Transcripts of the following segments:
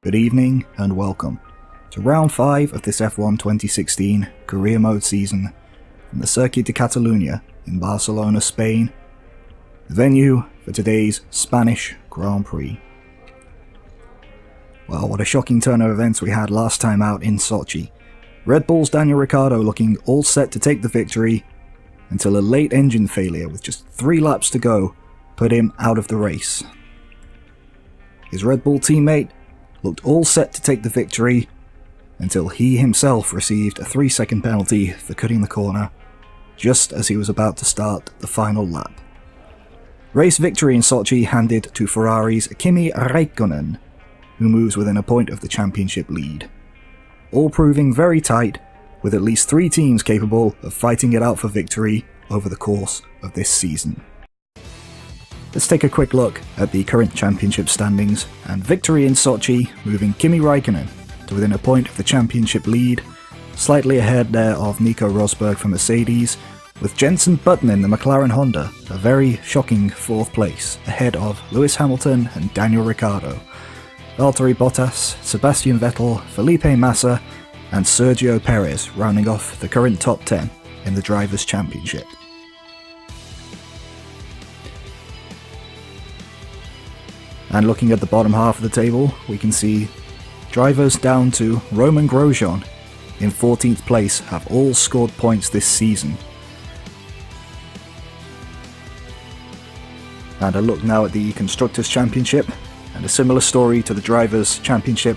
Good evening and welcome to round 5 of this F1 2016 career mode season from the Circuit de Catalunya in Barcelona, Spain, the venue for today's Spanish Grand Prix. Well, what a shocking turn of events we had last time out in Sochi. Red Bull's Daniel Ricciardo looking all set to take the victory until a late engine failure with just 3 laps to go put him out of the race. His Red Bull teammate looked all set to take the victory until he himself received a 3-second penalty for cutting the corner just as he was about to start the final lap. Race victory in Sochi handed to Ferrari's Kimi Räikkönen, who moves within a point of the championship lead. All proving very tight, with at least 3 teams capable of fighting it out for victory over the course of this season. Let's take a quick look at the current championship standings, and victory in Sochi moving Kimi Räikkönen to within a point of the championship lead, slightly ahead there of Nico Rosberg from Mercedes, with Jenson Button in the McLaren Honda a very shocking 4th place, ahead of Lewis Hamilton and Daniel Ricciardo, Valtteri Bottas, Sebastian Vettel, Felipe Massa and Sergio Perez rounding off the current top 10 in the Drivers' Championship. And looking at the bottom half of the table, we can see drivers down to Romain Grosjean in 14th place have all scored points this season. And a look now at the Constructors' Championship, and a similar story to the Drivers' Championship,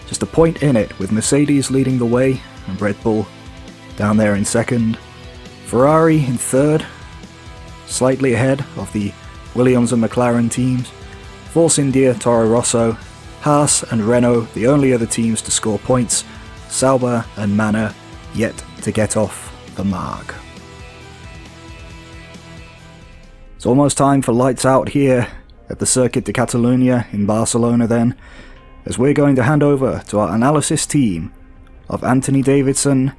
just a point in it with Mercedes leading the way and Red Bull down there in 2nd, Ferrari in 3rd, slightly ahead of the Williams and McLaren teams, Force India, Toro Rosso, Haas and Renault the only other teams to score points, Sauber and Manor yet to get off the mark. It's almost time for lights out here at the Circuit de Catalunya in Barcelona then, as we're going to hand over to our analysis team of Anthony Davidson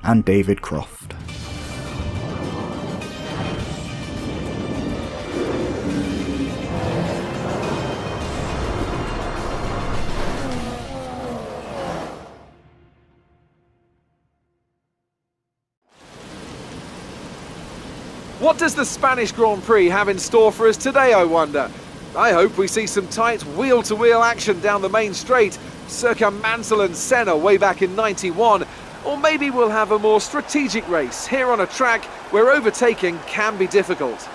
and David Croft. What does the Spanish Grand Prix have in store for us today, I wonder? I hope we see some tight wheel-to-wheel action down the main straight, circa Mansell and Senna way back in '91, or maybe we'll have a more strategic race here on a track where overtaking can be difficult.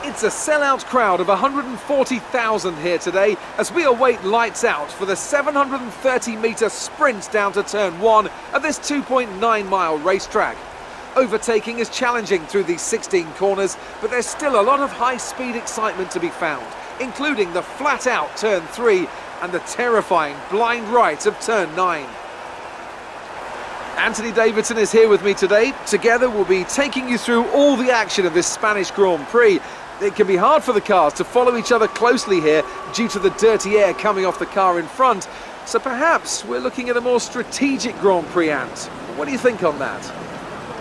It's a sellout crowd of 140,000 here today as we await lights out for the 730-metre sprint down to turn 1 of this 2.9-mile racetrack. Overtaking is challenging through these 16 corners, but there's still a lot of high-speed excitement to be found, including the flat-out turn 3 and the terrifying blind right of turn 9. Anthony Davidson is here with me today. Together we'll be taking you through all the action of this Spanish Grand Prix. It can be hard for the cars to follow each other closely here due to the dirty air coming off the car in front, so perhaps we're looking at a more strategic Grand Prix, Ant. What do you think on that?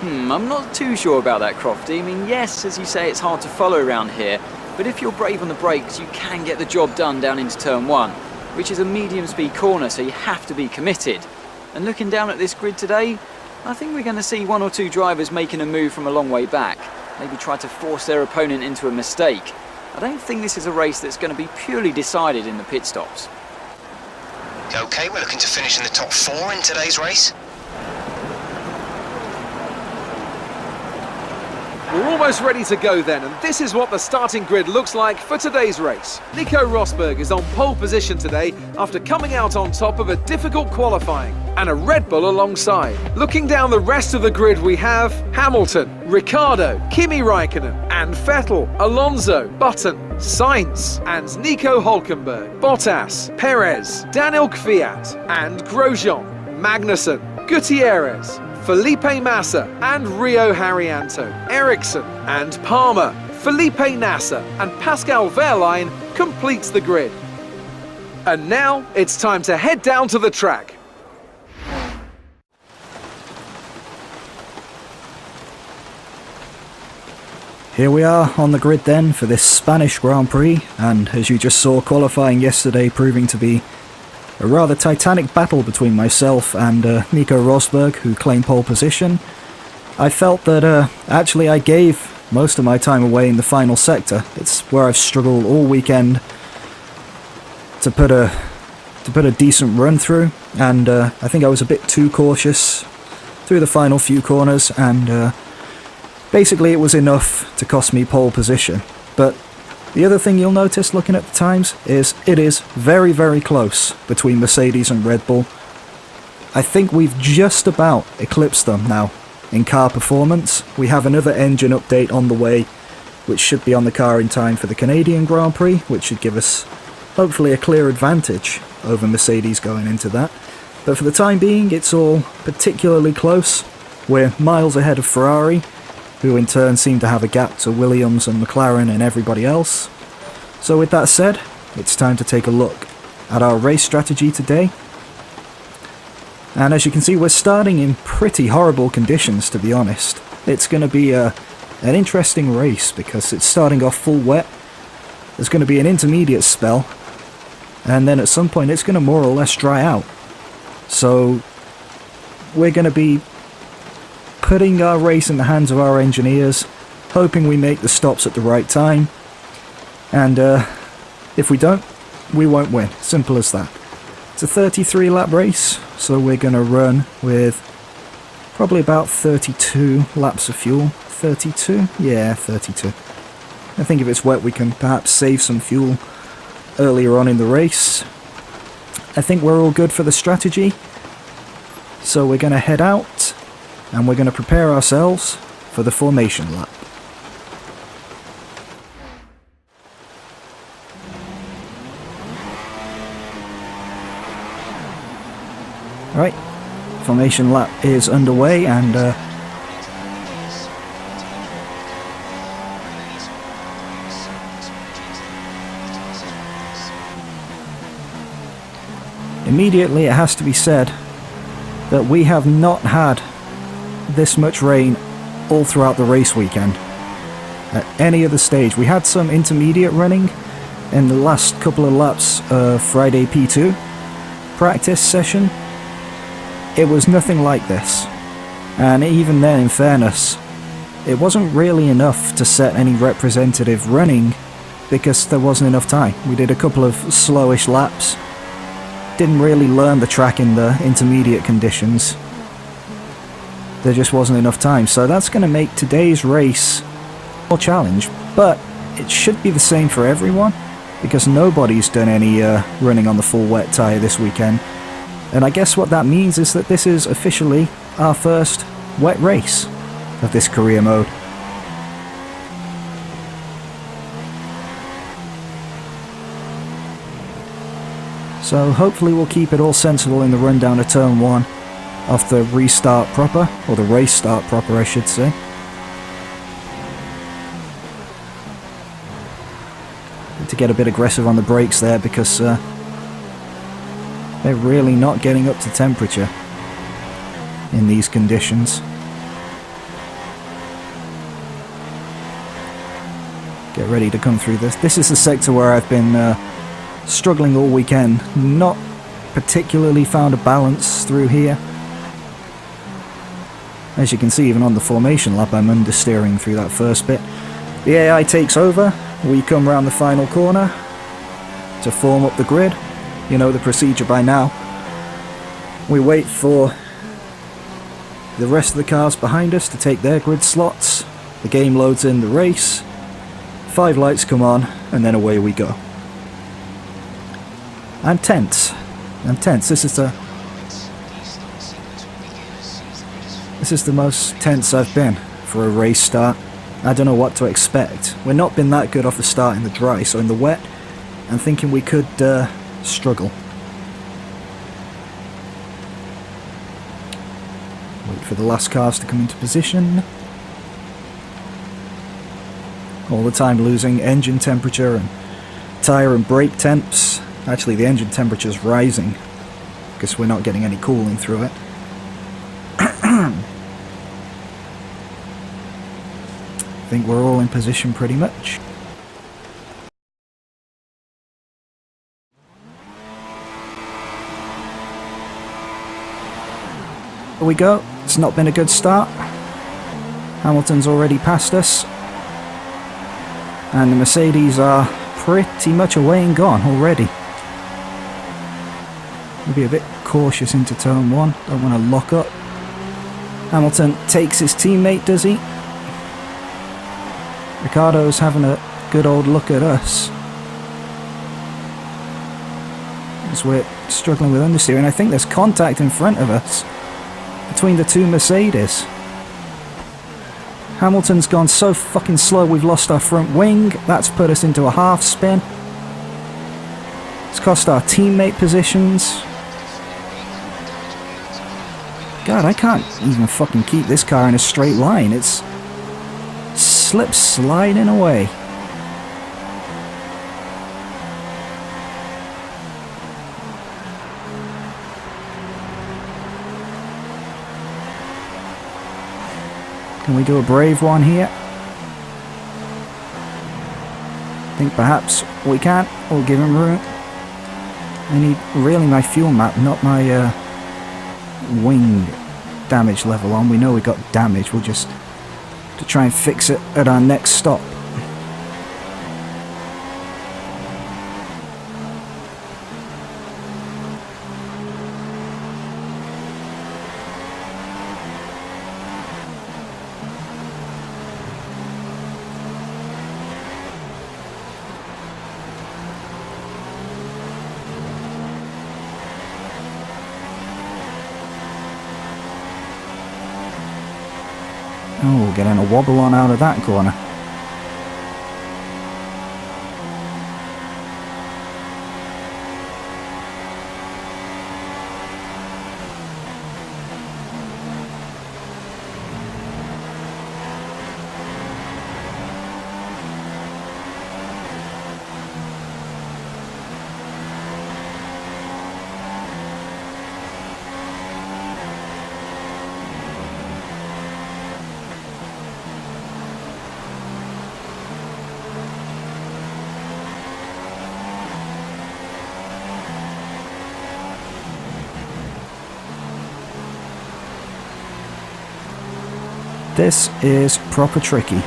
I'm not too sure about that, Crofty. I mean, yes, as you say, it's hard to follow around here, but if you're brave on the brakes, you can get the job done down into turn 1, which is a medium-speed corner, so you have to be committed. And looking down at this grid today, I think we're going to see 1 or 2 drivers making a move from a long way back, maybe try to force their opponent into a mistake. I don't think this is a race that's going to be purely decided in the pit stops. Okay, we're looking to finish in the top 4 in today's race. We're almost ready to go then, and this is what the starting grid looks like for today's race. Nico Rosberg is on pole position today after coming out on top of a difficult qualifying, and a Red Bull alongside. Looking down the rest of the grid, we have Hamilton, Ricciardo, Kimi Räikkönen and Vettel, Alonso, Button, Sainz and Nico Hülkenberg, Bottas, Perez, Daniel Kvyat and Grosjean, Magnussen, Gutierrez, Felipe Massa and Rio Haryanto, Ericsson and Palmer, Felipe Nasser and Pascal Wehrlein completes the grid. And now it's time to head down to the track. Here we are on the grid then for this Spanish Grand Prix, and as you just saw, qualifying yesterday proving to be a rather titanic battle between myself and Nico Rosberg, who claimed pole position. I felt that actually I gave most of my time away in the final sector. It's where I've struggled all weekend to put a decent run through, and I think I was a bit too cautious through the final few corners, and basically it was enough to cost me pole position. But the other thing you'll notice looking at the times is it is very, very close between Mercedes and Red Bull. I think we've just about eclipsed them now in car performance. We have another engine update on the way, which should be on the car in time for the Canadian Grand Prix, which should give us hopefully a clear advantage over Mercedes going into that. But for the time being, it's all particularly close. We're miles ahead of Ferrari, who in turn seem to have a gap to Williams and McLaren and everybody else. So with that said, it's time to take a look at our race strategy today. And as you can see, we're starting in pretty horrible conditions, to be honest. It's going to be an interesting race because it's starting off full wet. There's going to be an intermediate spell, and then at some point it's going to more or less dry out. So we're going to be putting our race in the hands of our engineers, hoping we make the stops at the right time, and if we don't, we won't win. Simple as that. It's a 33 lap race, so we're going to run with probably about 32 laps of fuel. 32? Yeah, 32. I think if it's wet we can perhaps save some fuel earlier on in the race. I think we're all good for the strategy, so we're going to head out and we're going to prepare ourselves for the formation lap. Right, formation lap is underway, and immediately it has to be said that we have not had this much rain all throughout the race weekend. At any other stage, we had some intermediate running in the last couple of laps of Friday P2 practice session. It was nothing like this, and even then, in fairness, it wasn't really enough to set any representative running because there wasn't enough time. We did a couple of slowish laps, didn't really learn the track in the intermediate conditions. There just wasn't enough time, so that's going to make today's race more challenge, but it should be the same for everyone because nobody's done any running on the full wet tyre this weekend. And I guess what that means is that this is officially our first wet race of this career mode. So hopefully we'll keep it all sensible in the run down to turn 1 off the restart proper, or the race start proper I should say. Need to get a bit aggressive on the brakes there because they're really not getting up to temperature in these conditions. Get ready to come through this. This is the sector where I've been struggling all weekend. Not particularly found a balance through here. As you can see, even on the formation lap, I'm understeering through that first bit. The AI takes over. We come round the final corner to form up the grid. You know the procedure by now. We wait for the rest of the cars behind us to take their grid slots. The game loads in the race. 5 lights come on, and then away we go. I'm tense. This is the most tense I've been for a race start. I don't know what to expect. We've not been that good off the start in the dry, so in the wet, I'm thinking we could struggle. Wait for the last cars to come into position. All the time losing engine temperature and tyre and brake temps. Actually, the engine temperature is rising because we're not getting any cooling through it. I think we're all in position pretty much. Here we go. It's not been a good start. Hamilton's already passed us. And the Mercedes are pretty much away and gone already. We'll be a bit cautious into turn 1. Don't want to lock up. Hamilton takes his teammate, does he? Ricciardo's having a good old look at us. As we're struggling with understeer, and I think there's contact in front of us between the two Mercedes. Hamilton's gone so fucking slow we've lost our front wing. That's put us into a half spin. It's cost our teammate positions. God, I can't even fucking keep this car in a straight line. It's slip sliding away. Can we do a brave one here? I think perhaps we can. We'll give him room. I need really my fuel map, not my wing damage level on. We know we got damage. We'll just to try and fix it at our next stop. Oh, getting a wobble on out of that corner. This is proper tricky.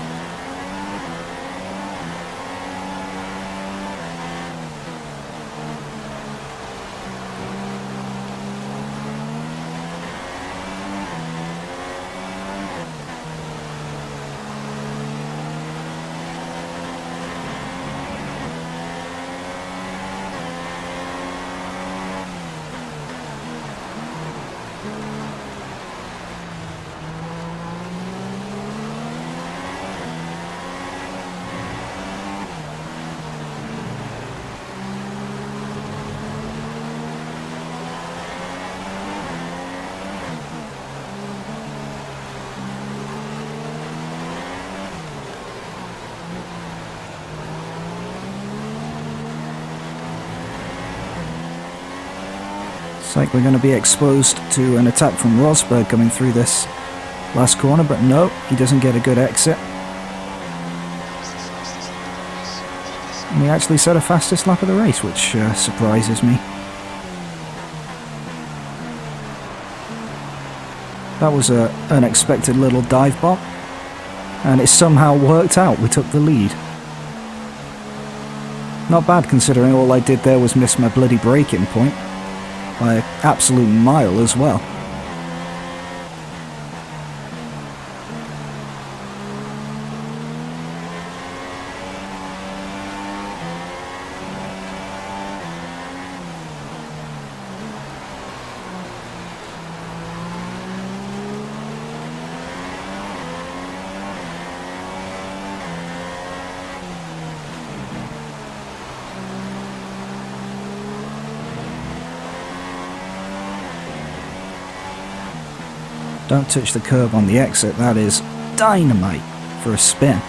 Looks like we're going to be exposed to an attack from Rosberg coming through this last corner, but no, he doesn't get a good exit. And he actually set a fastest lap of the race, which surprises me. That was an unexpected little dive bomb, and it somehow worked out. We took the lead. Not bad considering all I did there was miss my bloody braking point. By an absolute mile as well. Don't touch the curb on the exit, that is dynamite for a spin.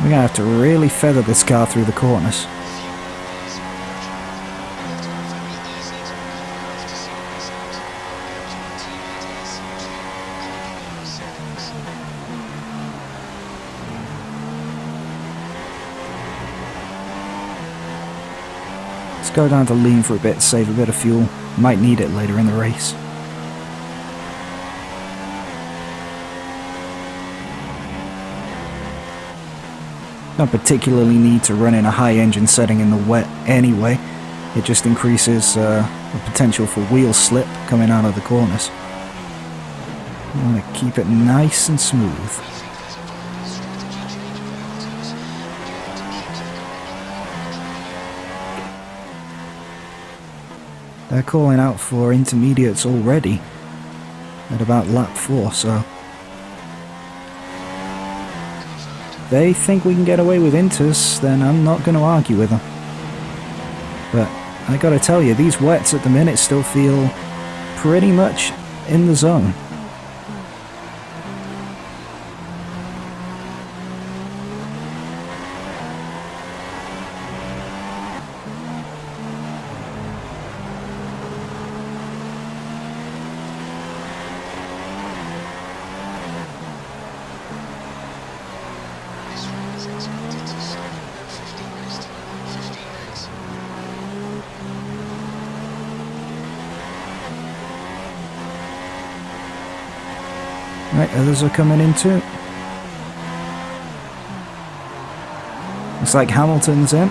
We're gonna have to really feather this car through the corners. Let's go down to lean for a bit, save a bit of fuel. Might need it later in the race. Don't particularly need to run in a high engine setting in the wet anyway. It just increases the potential for wheel slip coming out of the corners. I want to keep it nice and smooth. They're calling out for intermediates already at about lap 4, so they think we can get away with inters, then I'm not going to argue with them. But I gotta tell you, these wets at the minute still feel pretty much in the zone. Right, others are coming in too. Looks like Hamilton's in.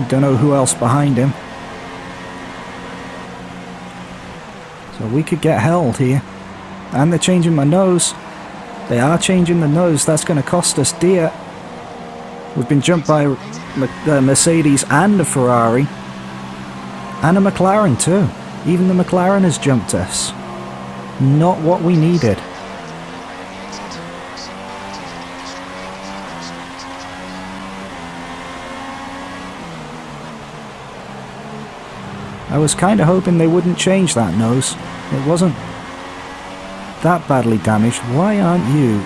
Don't know who else behind him. So we could get held here. And they're changing my nose. They are changing the nose. That's going to cost us dear. We've been jumped by a Mercedes and a Ferrari. And a McLaren too. Even the McLaren has jumped us. Not what we needed. I was kind of hoping they wouldn't change that nose. It wasn't that badly damaged. Why aren't you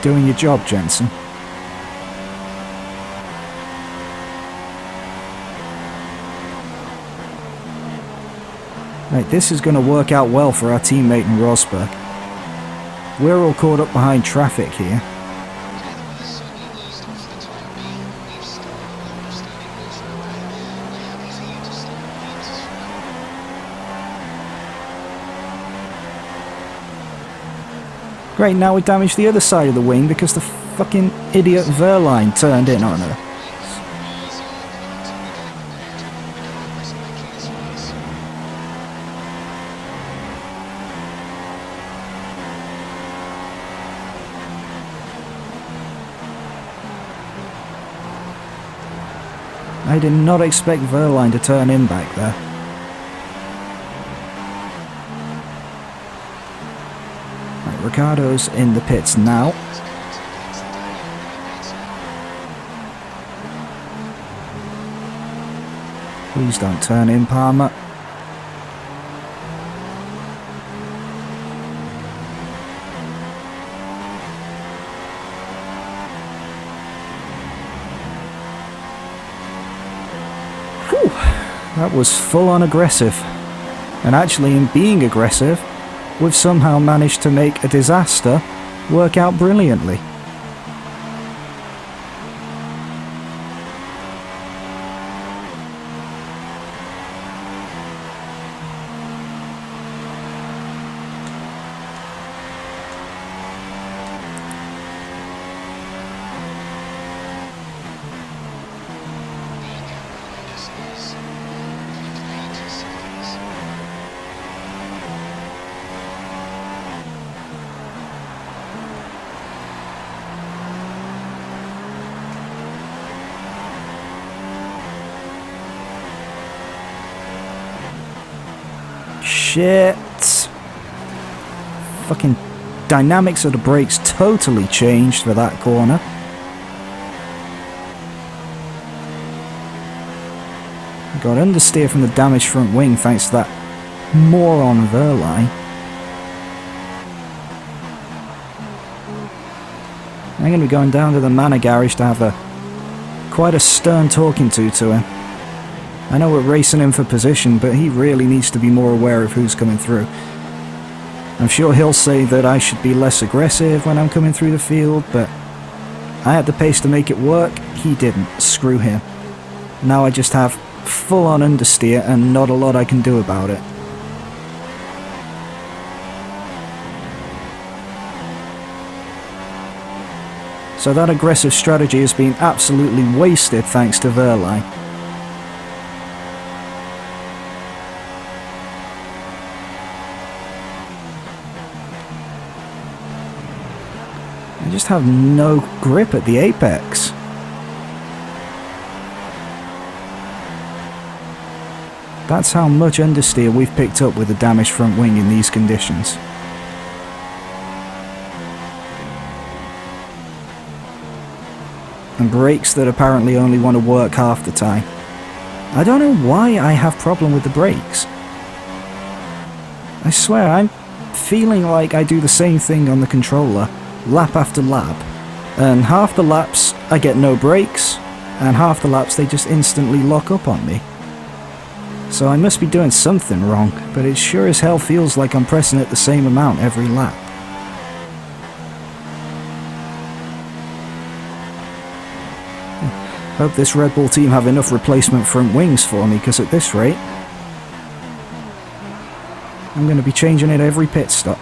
doing your job, Jensen? Right, this is going to work out well for our teammate in Rosberg. We're all caught up behind traffic here. Great, now we damaged the other side of the wing because the fucking idiot Verline turned in on her. I did not expect Verline to turn in back there. Right, Ricciardo's in the pits now. Please don't turn in, Palmer. That was full on aggressive. And actually, in being aggressive, we've somehow managed to make a disaster work out brilliantly. Shit. Fucking dynamics of the brakes totally changed for that corner. Got understeer from the damaged front wing thanks to that moron Verline. I'm going to be going down to the manor garage to have quite a stern talking to him. I know we're racing him for position, but he really needs to be more aware of who's coming through. I'm sure he'll say that I should be less aggressive when I'm coming through the field, but I had the pace to make it work. He didn't. Screw him. Now I just have full-on understeer and not a lot I can do about it. So that aggressive strategy has been absolutely wasted thanks to Wehrlein. I just have no grip at the apex. That's how much understeer we've picked up with the damaged front wing in these conditions. And brakes that apparently only want to work half the time. I don't know why I have problem with the brakes. I swear, I'm feeling like I do the same thing on the controller, lap after lap, and half the laps I get no brakes, and half the laps they just instantly lock up on me. So I must be doing something wrong, but it sure as hell feels like I'm pressing it the same amount every lap. Hope this Red Bull team have enough replacement front wings for me, because at this rate, I'm going to be changing it every pit stop.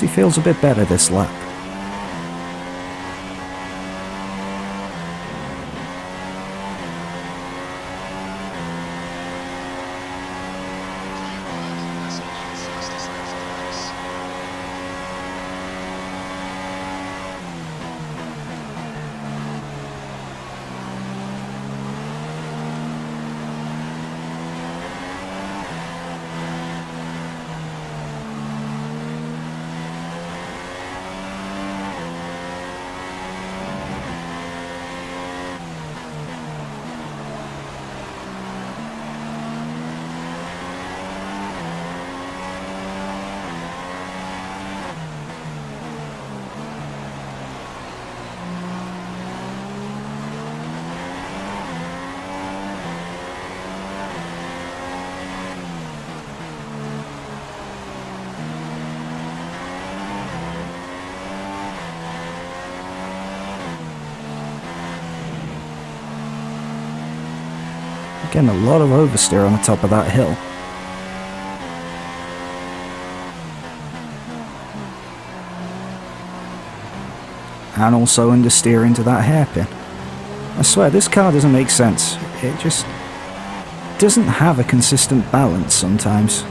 He feels a bit better this lap. Getting a lot of oversteer on the top of that hill. And also understeer into that hairpin. I swear, this car doesn't make sense. It just doesn't have a consistent balance sometimes.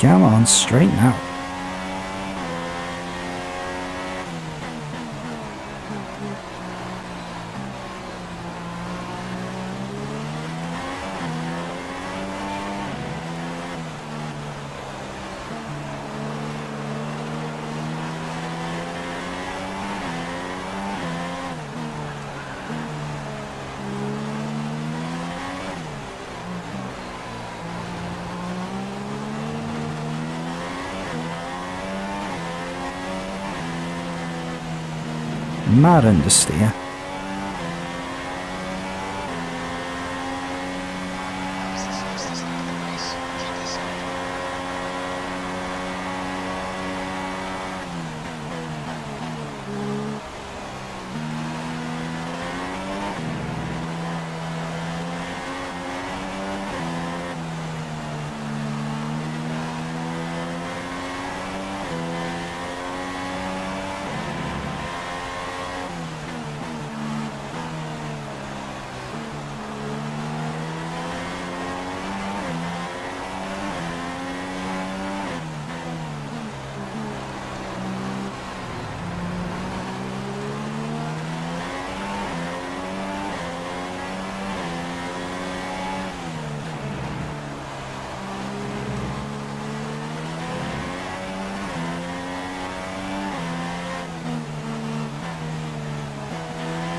Come on, straighten out. Mad understeer.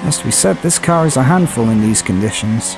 Has to be said, this car is a handful in these conditions.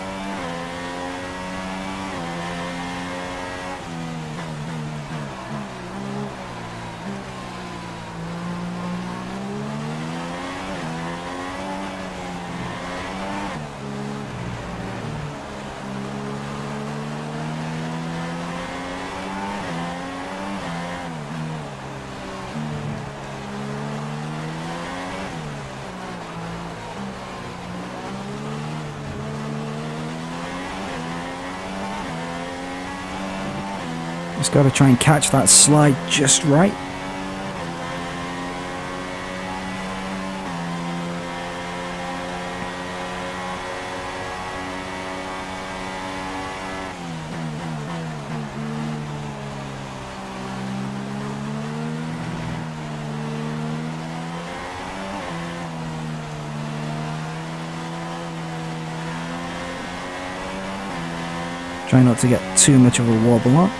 Just got to try and catch that slide just right. Try not to get too much of a wobble up.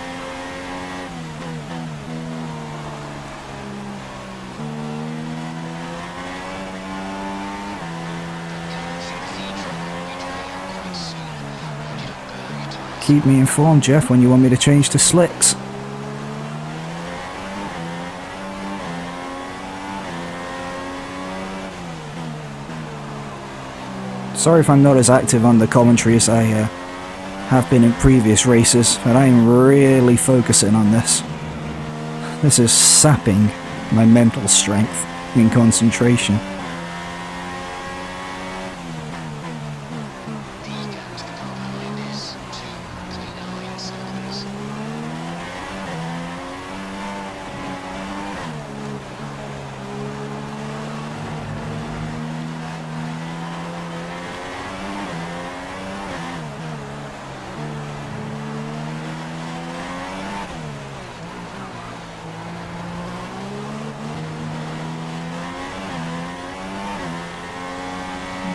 Keep me informed, Jeff, when you want me to change to slicks. Sorry if I'm not as active on the commentary as I have been in previous races, but I am really focusing on this. This is sapping my mental strength and concentration.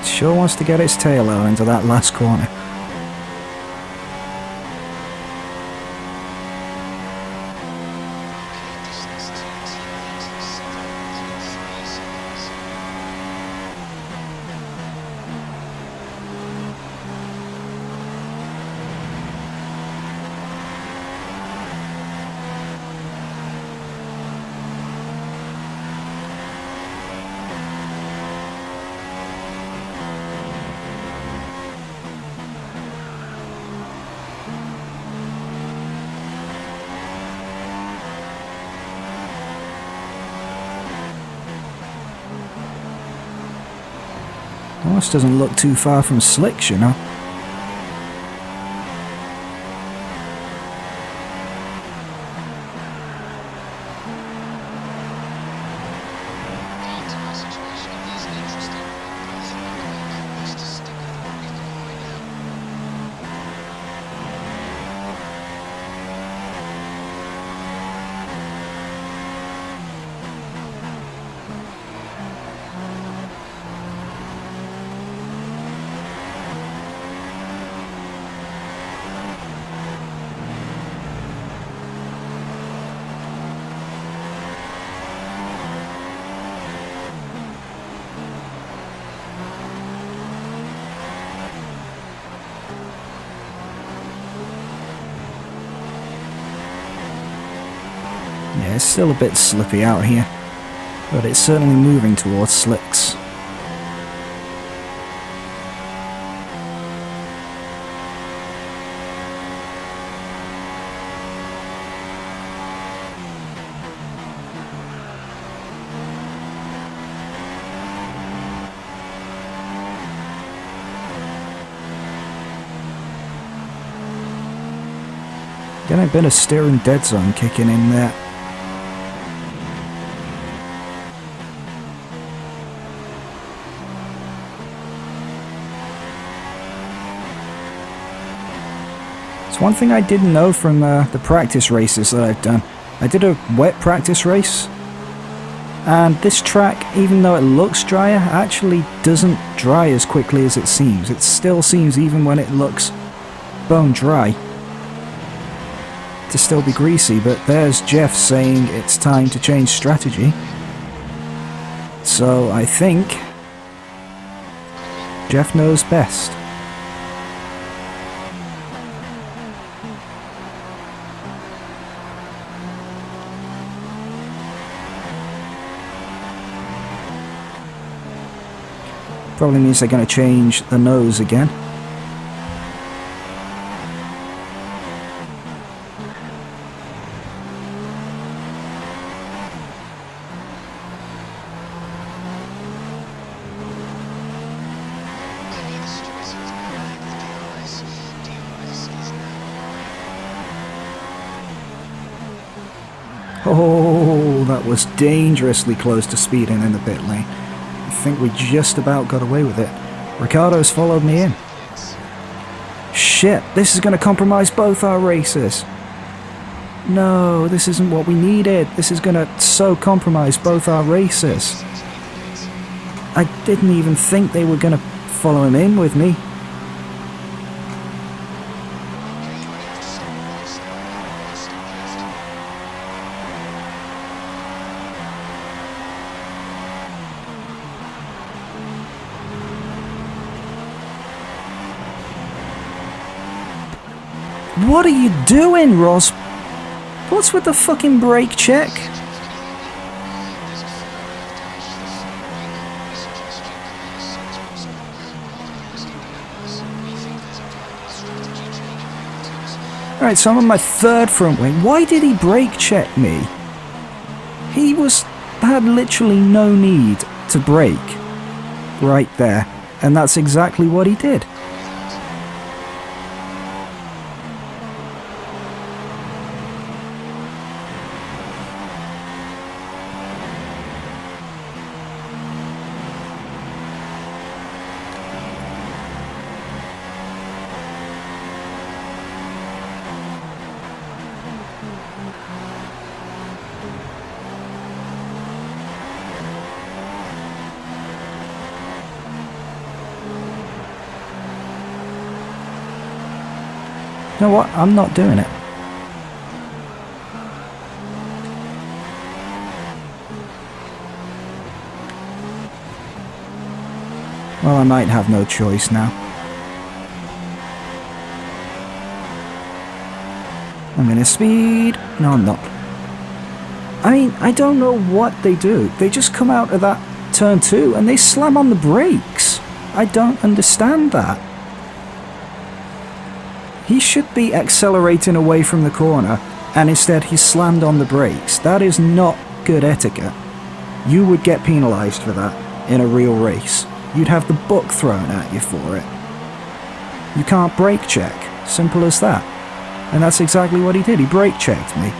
Sure wants to get its tail out into that last corner. Almost doesn't look too far from slicks, you know. Yeah, it's still a bit slippy out here, but it's certainly moving towards slicks. Getting a bit of steering dead zone kicking in there. It's one thing I didn't know from the practice races that I've done. I did a wet practice race, and this track, even though it looks drier, actually doesn't dry as quickly as it seems. It still seems, even when it looks bone dry, to still be greasy. But there's Jeff saying it's time to change strategy. So I think Jeff knows best. Probably means they're going to change the nose again. Oh, that was dangerously close to speeding in the pit lane. I think we just about got away with it. Ricciardo's followed me in. Shit, this is going to compromise both our races. No, this isn't what we needed. This is going to so compromise both our races. I didn't even think they were going to follow him in with me. What are you doing, Ros? What's with the fucking brake check? Alright, so I'm on my third front wing. Why did he brake check me? He had literally no need to brake right there, and that's exactly what he did. You know what? I'm not doing it. Well, I might have no choice now. I'm gonna speed. No, I'm not. I mean, I don't know what they do. They just come out of that turn 2 and they slam on the brakes. I don't understand that. He should be accelerating away from the corner, and instead he slammed on the brakes. That is not good etiquette. You would get penalised for that in a real race. You'd have the book thrown at you for it. You can't brake check. Simple as that. And that's exactly what he did. He brake checked me.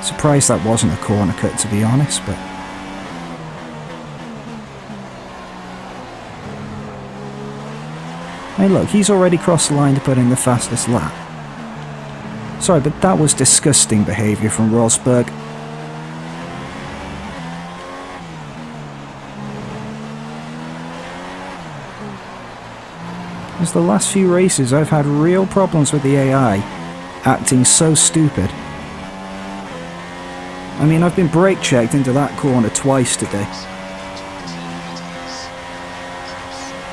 Surprised that wasn't a corner cut, to be honest, but... Hey look, he's already crossed the line to put in the fastest lap. Sorry, but that was disgusting behaviour from Rosberg. As the last few races, I've had real problems with the AI. acting so stupid. I mean, I've been brake checked into that corner twice today,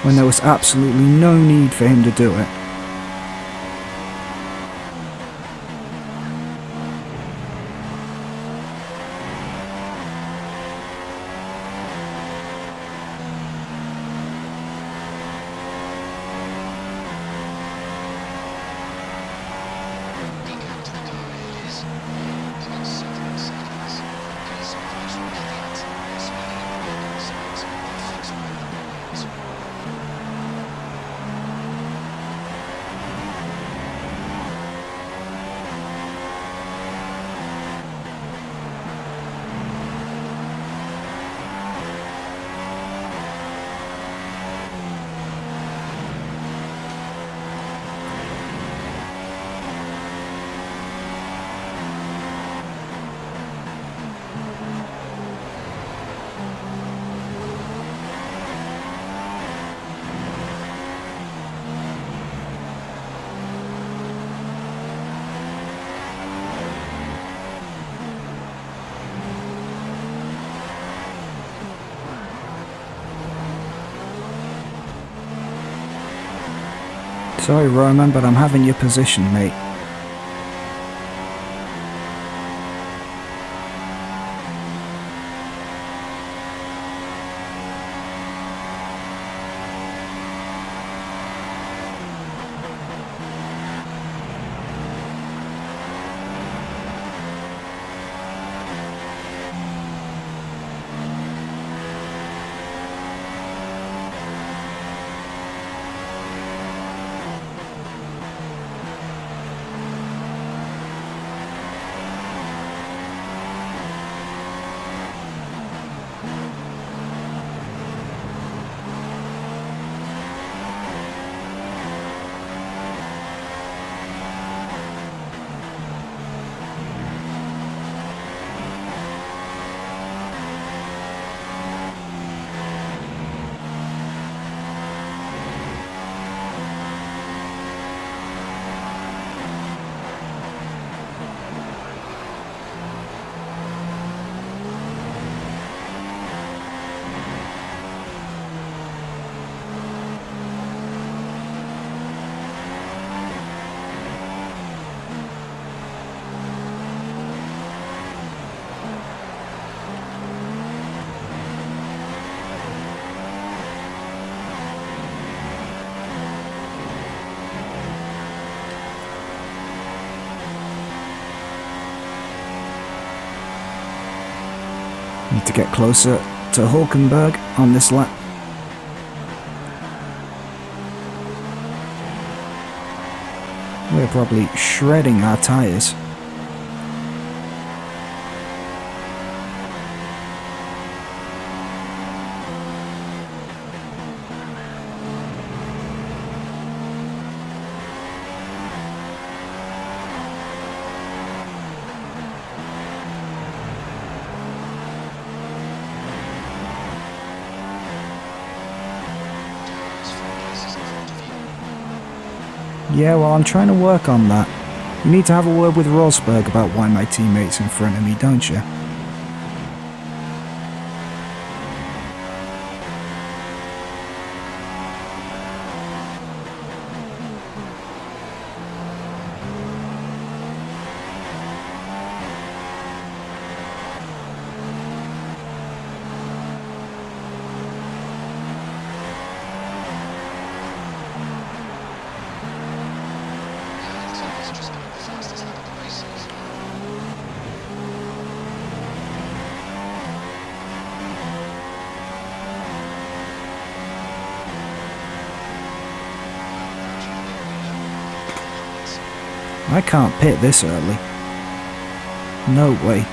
when there was absolutely no need for him to do it. Sorry, Roman, but I'm having your position, mate. Need to get closer to Hulkenberg on this lap. We're probably shredding our tyres. Yeah, well, I'm trying to work on that. You need to have a word with Rosberg about why my teammate's in front of me, don't you? I can't pit this early. No way.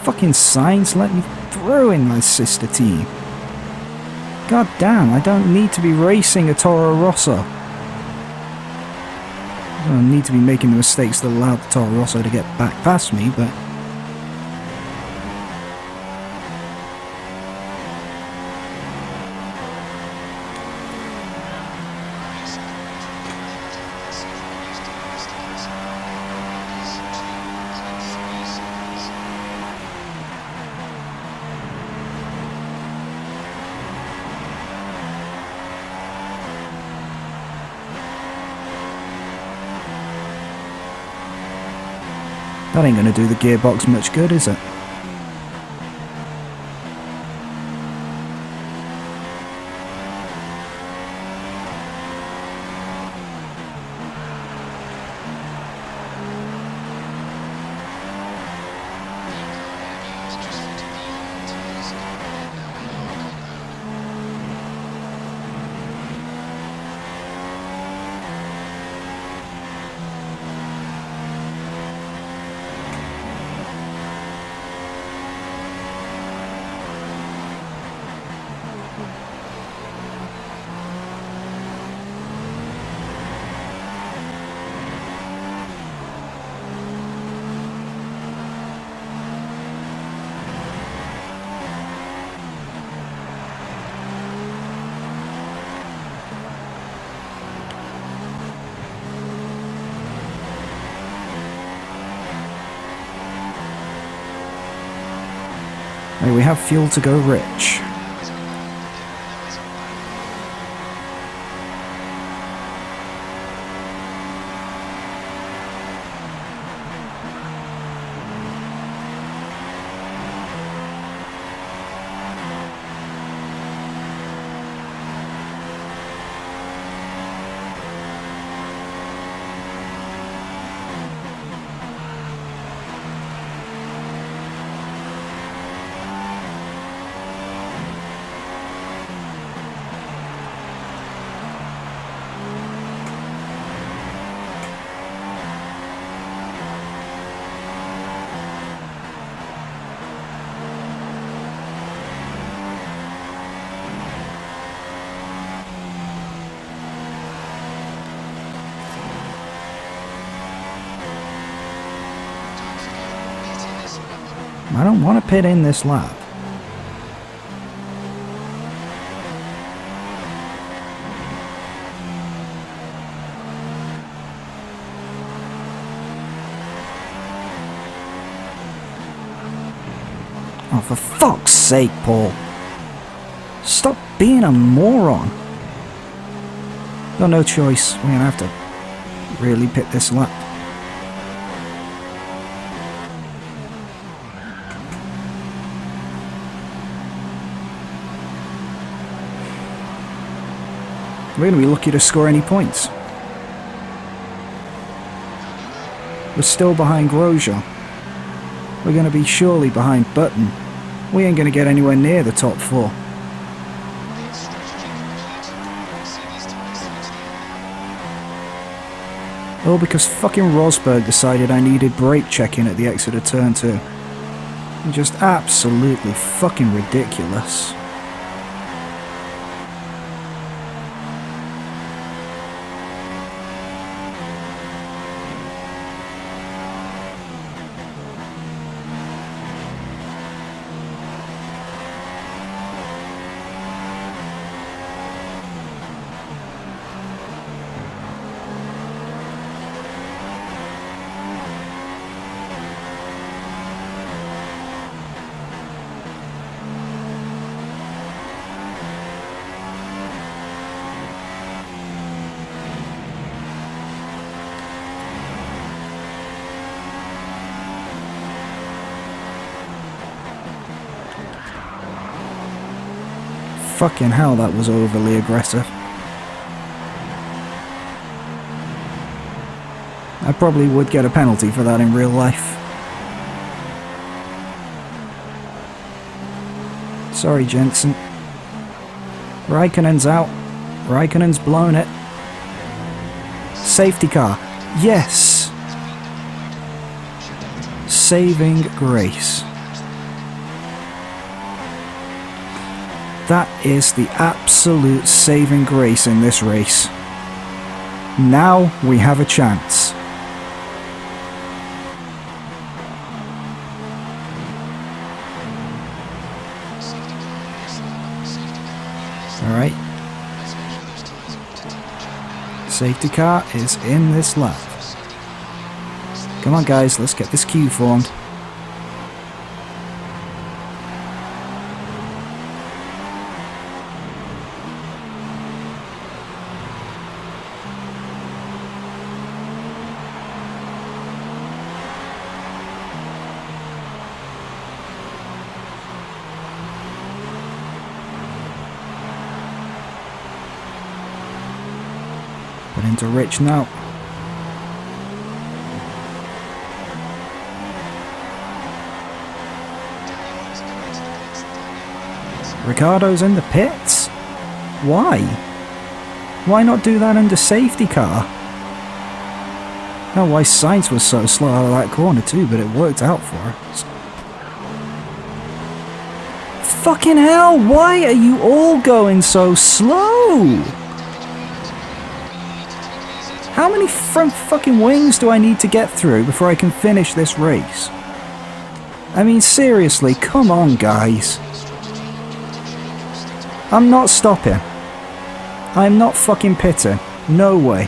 fucking signs let me through in my sister team. God damn, I don't need to be racing a Toro Rosso. I don't need to be making the mistakes that allowed the Toro Rosso to get back past me, but... that ain't gonna do the gearbox much good, is it? Hey, we have fuel to go rich. I don't want to pit in this lap. Oh, for fuck's sake, Paul. Stop being a moron. Got no choice. We're gonna have to really pit this lap. We're going to be lucky to score any points. We're still behind Grosjean. We're going to be surely behind Button. We ain't going to get anywhere near the top four. All because fucking Rosberg decided I needed brake checking at the exit of turn 2. Just absolutely fucking ridiculous. Fucking hell, that was overly aggressive. I probably would get a penalty for that in real life. Sorry, Jensen. Raikkonen's out. Raikkonen's blown it. Safety car. Yes! Saving grace. That is the absolute saving grace in this race. Now we have a chance. Alright. Safety car is in this lap. Come on guys, let's get this queue formed. Put into Rich now. Ricardo's in the pits? Why? Why not do that under safety car? Oh, why Sainz was so slow out of that corner too, but it worked out for us. Fucking hell, why are you all going so slow? How many front fucking wings do I need to get through before I can finish this race? I mean, seriously, come on, guys. I'm not stopping. I'm not fucking pitting. No way.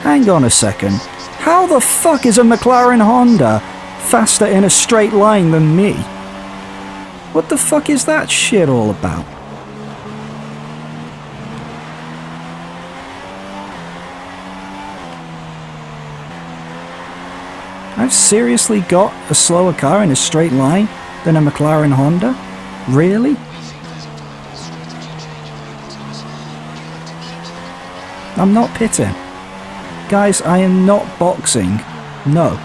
Hang on a second. How the fuck is a McLaren Honda faster in a straight line than me? What the fuck is that shit all about? I've seriously got a slower car in a straight line than a McLaren Honda? Really? I'm not pitting. Guys, I am not boxing. No.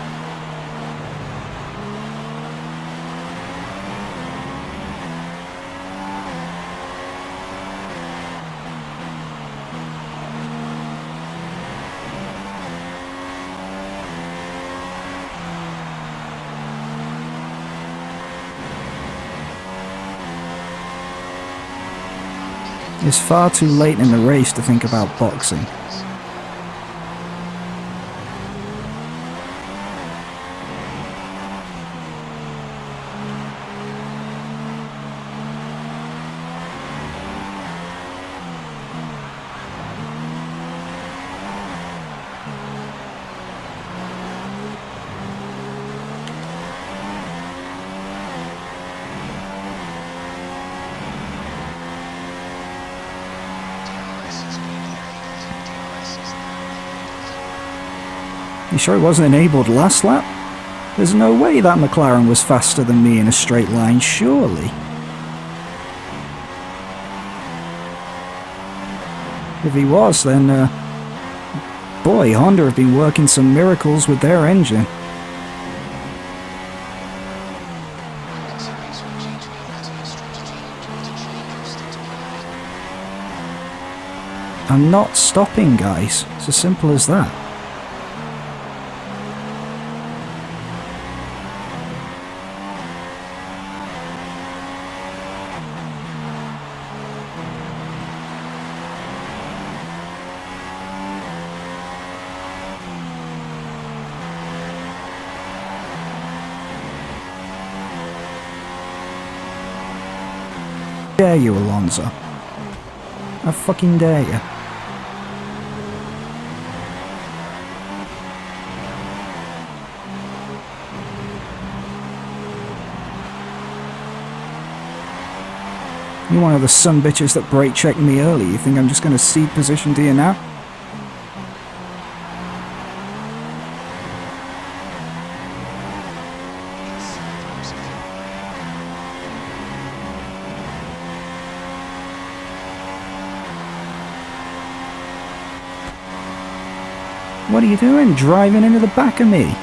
It's far too late in the race to think about boxing. You sure it wasn't enabled last lap? There's no way that McLaren was faster than me in a straight line, surely. If he was, then, boy, Honda have been working some miracles with their engine. I'm not stopping, guys. It's as simple as that. Dare you, Alonso? I fucking dare you. You're one of the son bitches that brake checked me early. You think I'm just going to cede position to you now? What are you doing? Driving into the back of me?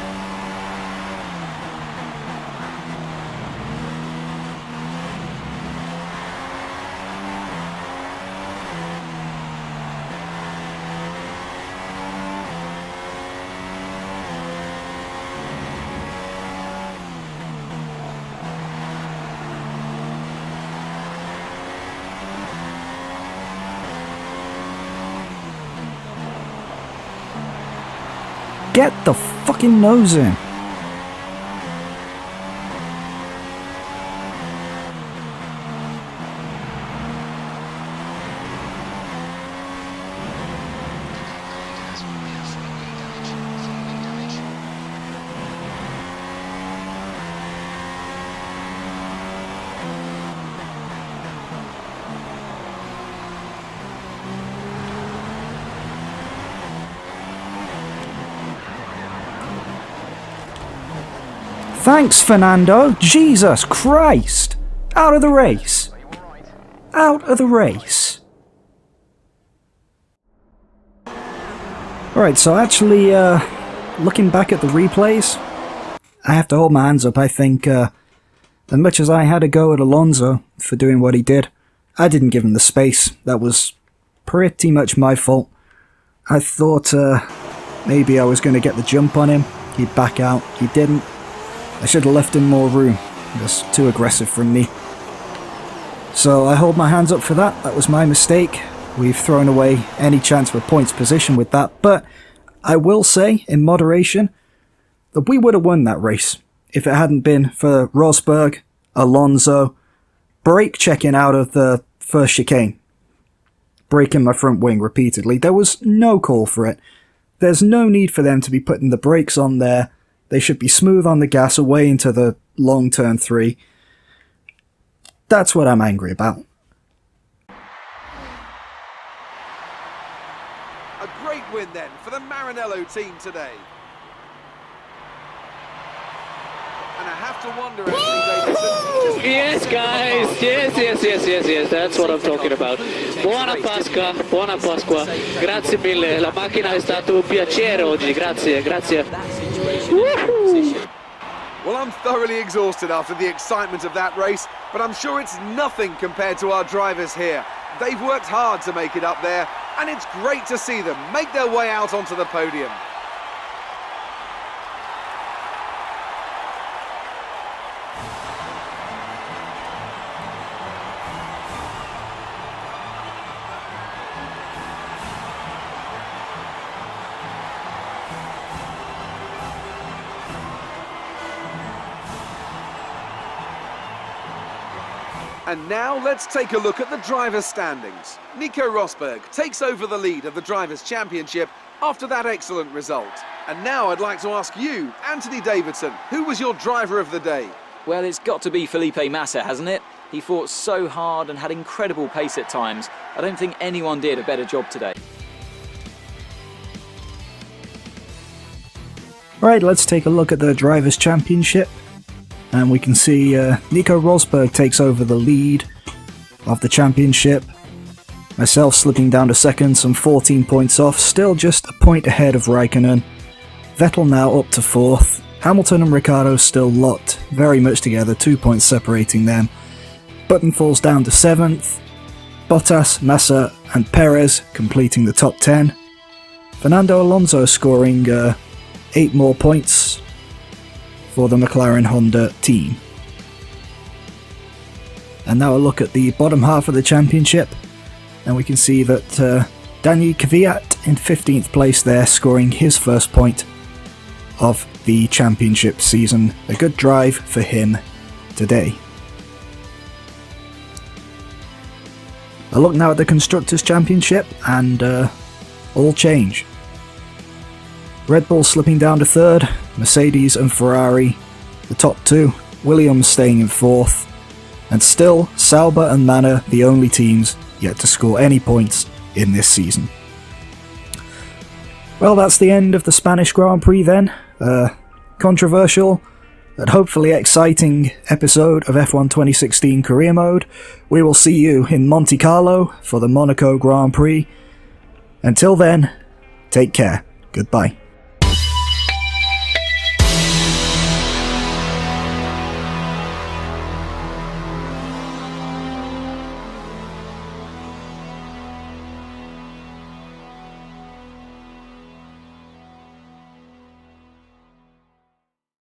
Get the fucking nose in. Thanks, Fernando. Jesus Christ. Out of the race. Out of the race. Alright, so actually, looking back at the replays, I have to hold my hands up. I think, as much as I had a go at Alonso for doing what he did, I didn't give him the space. That was pretty much my fault. I thought, maybe I was going to get the jump on him. He'd back out. He didn't. I should have left him more room. It was too aggressive from me. So I hold my hands up for that. That was my mistake. We've thrown away any chance for points position with that. But I will say, in moderation, that we would have won that race if it hadn't been for Rosberg, Alonso, brake checking out of the first chicane. Braking my front wing repeatedly. There was no call for it. There's no need for them to be putting the brakes on there. They should be smooth on the gas away into the long turn 3. That's what I'm angry about. A great win then for the Maranello team today. And I have to wonder, Anthony Davidson. Yes, guys. Yes. That's what I'm talking about. Buona Pasqua. Grazie mille. La macchina è stato un piacere oggi. Grazie. Well, I'm thoroughly exhausted after the excitement of that race, but I'm sure it's nothing compared to our drivers here. They've worked hard to make it up there, and it's great to see them make their way out onto the podium. And now let's take a look at the drivers' standings. Nico Rosberg takes over the lead of the Drivers' Championship after that excellent result. And now I'd like to ask you, Anthony Davidson, who was your driver of the day? Well, it's got to be Felipe Massa, hasn't it? He fought so hard and had incredible pace at times. I don't think anyone did a better job today. Right, let's take a look at the Drivers' Championship. And we can see Nico Rosberg takes over the lead of the championship. Myself slipping down to second, some 14 points off, still just a point ahead of Raikkonen. Vettel now up to fourth. Hamilton and Ricciardo still locked very much together, 2 points separating them. Button falls down to seventh. Bottas, Massa and Perez completing the top 10. Fernando Alonso scoring 8 more points for the McLaren Honda team. And now a look at the bottom half of the championship, and we can see that Daniel Kvyat in 15th place there, scoring his first point of the championship season. A good drive for him today. A look now at the Constructors' Championship, and all change. Red Bull slipping down to third, Mercedes and Ferrari the top two, Williams staying in fourth, and still Sauber and Manor the only teams yet to score any points in this season. Well, that's the end of the Spanish Grand Prix then. Controversial, but hopefully exciting episode of F1 2016 Career Mode. We will see you in Monte Carlo for the Monaco Grand Prix. Until then, take care. Goodbye.